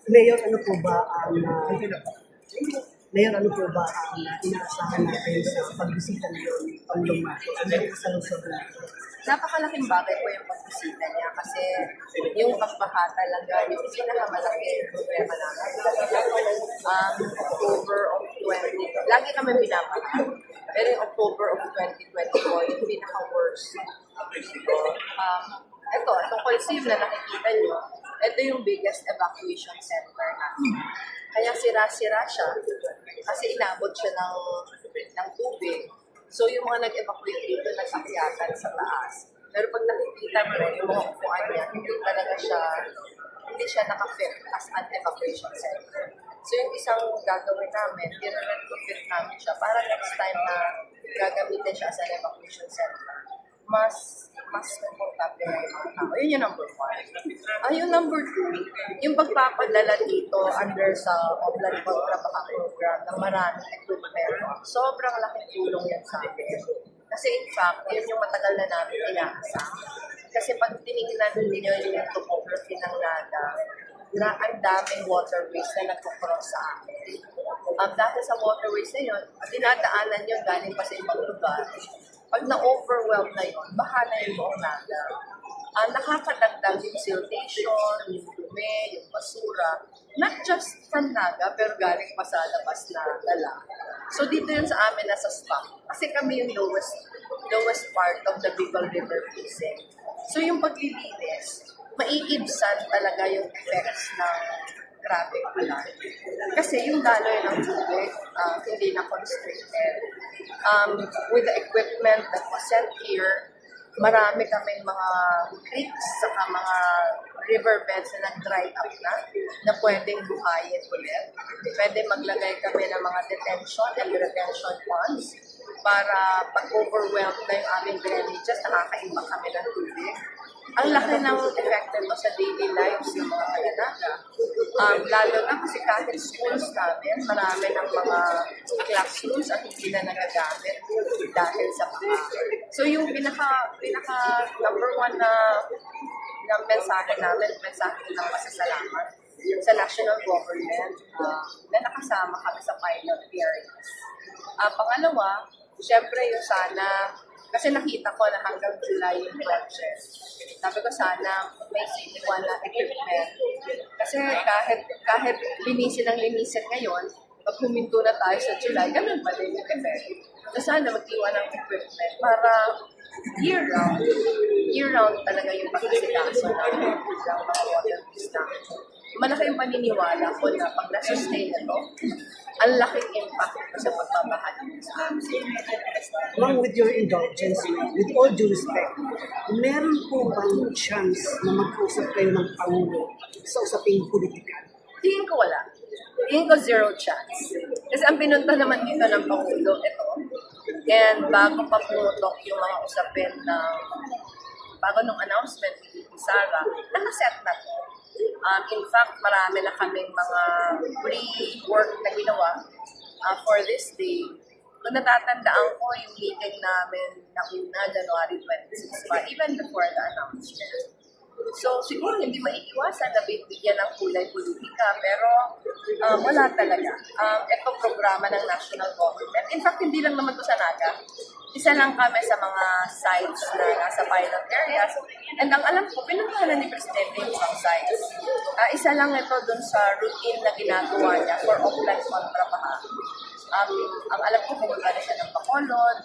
Mayor, ano po ba ang Mayor, ano po ba ang inaasahan natin sa pagbisita ngayon ng Pangulong Marcos? Ano po sa lungsod natin? Napakalaking bagay po yung pagbisita niya kasi yung pagbaha talaga yung pinakamalaki problema namin. October of 20, lagi kami binabaha. Pero yung October of 2024, yung pinaka-worst. Itong Coliseum na nakikita nyo, ito yung biggest evacuation center natin. Kaya sira-sira siya kasi inabot siya ng tubig. So yung mga nag-evacuate dito, nag-akyatan sa taas. Pero pag nakikita mo yung mga upuan niya, hindi siya naka-fit as an evacuation center. So yung isang gagawin namin, i-retrofit namin siya para next time na gagamitin siya as an evacuation center, mas komportable na yung mga tao. Yun yung number 1. Yung number 2, yung pagpapadala dito under sa Flood Kontrabaha Program ng maraming equipment, sobrang laking tulong yan sa akin. Kasi in fact, yun yung matagal na namin inaasam. Kasi pag tinignan ninyo yung topography ng NADA, na ang daming waterways na nagkukross sa amin. Dahil sa waterways na yun, dinadaanan yun galing pa sa ibang lugar. Pag na-overwhelm na yun, baka na yung buong NADA. Nakakadagdag yung siltation, yung dumi, yung basura, not just from NADA, pero galing pa sa labas na dala. So dito yun sa amin nasa spot. Kasi kami yung lowest part of the Bicol River Basin. So yung paglilinis, maiibsan talaga yung effects ng traffic flood. Kasi yung daloy ng tubig, hindi na constricted. With the equipment that was sent here, marami kaming mga creeks saka mga riverbeds na nag-dry up na pwedeng buhayin ulit. Pwede maglagay kami ng mga detention and retention ponds para pag-overwhelm na yung aming drainages, nakakaiba kami ng tubig. Ang laki ng effect nito sa daily lives ng mga Mananaga. Lalo na kasi kahit schools namin, marami ng mga classrooms at hindi na nagagamit dahil sa baha. So yung pinaka number 1 na mensahe namin, mensahe ng pasasalamat sa national government na nakasama kami sa pilot areas. Pangalawa, syempre yung sana, kasi nakita ko na hanggang July yung project. Sabi ko sana may siniwan na equipment. Kasi kahit linisin ang linisin ngayon, pag huminto na tayo sa July, ganun pa din yung effect. So sana mag-iwan ng equipment para year-round talaga yung pag-asikaso ng mga waterways namin. Malaki yung paniniwala ko na pag na-sustain ito, ang laking impact sa pagbabaha sa amin. Ma'am, with your indulgence, with all due respect, meron po bang chance na mag-usap kayo ng Pangulo sa usaping politikal? Tingin ko wala. Tingin ko zero chance. Kasi ang pinunta naman dito ng Pangulo, ito. And bago pa pumutok yung mga usapin bago nung announcement ni Sara, nakaset na to. In fact, marami na kaming mga pre-work na ginawa for this day. Kung natatandaan ko yung meeting namin na una, January 26 pa, even before the announcement. So, siguro hindi maiiwasan na bigyan ng kulay politika, pero wala talaga. Itong programa ng national government, in fact, hindi lang naman ito sa NAGA. Isa lang kami sa mga sites na nasa pilot areas. And ang alam ko, pinuntahan na ni Presidente yung isang sites. Isa lang ito dun sa routine na ginagawa niya for offline kontrabaha. Ang alam ko, pumunta na siya ng Bacolod.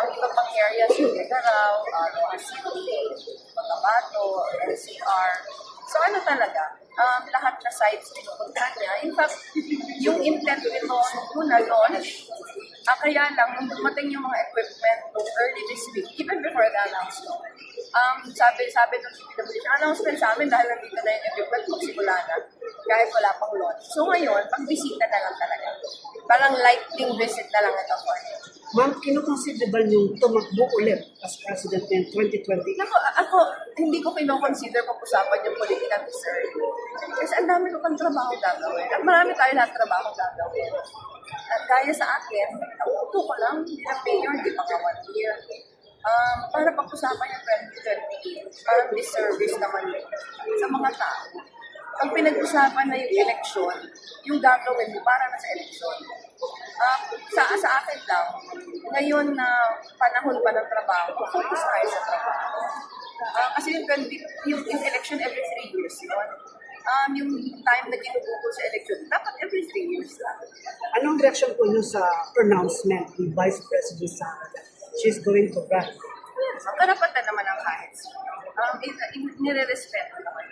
Ang iba pang areas, yung Mindanao, Roa City, Cotabato, NCR. So ano talaga, lahat na sites pinupunta niya. In fact, yung intent nito una launch, kaya lang, nung dumating yung mga equipment early this week, even before the announcement, sabi nung announcement sa amin dahil nandito na yung equipment, magsimula na, kahit wala pang launch. So ngayon, pag-bisita na lang talaga. Parang lighting visit na lang ito for him. Ma'am, kinukonsider ba niyong tumakbo ulit as President ng 2020? Ako, hindi ko kinoconsider pag-usapan yung political research. Kasi ang dami ko pang trabaho gagawin. At marami tayo lahat trabaho gagawin. At kaya sa akin, uto ko lang, bilang mayor, di pa nga 1 year. Para pag-usapan yung 2028, parang disservice naman yun sa mga tao. pag pinag-usapan na yung eleksyon, yung gagawin mo para na sa eleksyon. Sa akin lang, ngayon na panahon pa ng trabaho, focus tayo sa trabaho. Kasi yung election every 3 years yun. Yung time na ginugugol sa election, dapat every 3 years lang. Anong reaction po niyo sa pronouncement ni Vice President Sara that she's going to run? Karapatan naman ang kahit. Nire-respeto naman.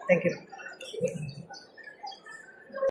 Thank you.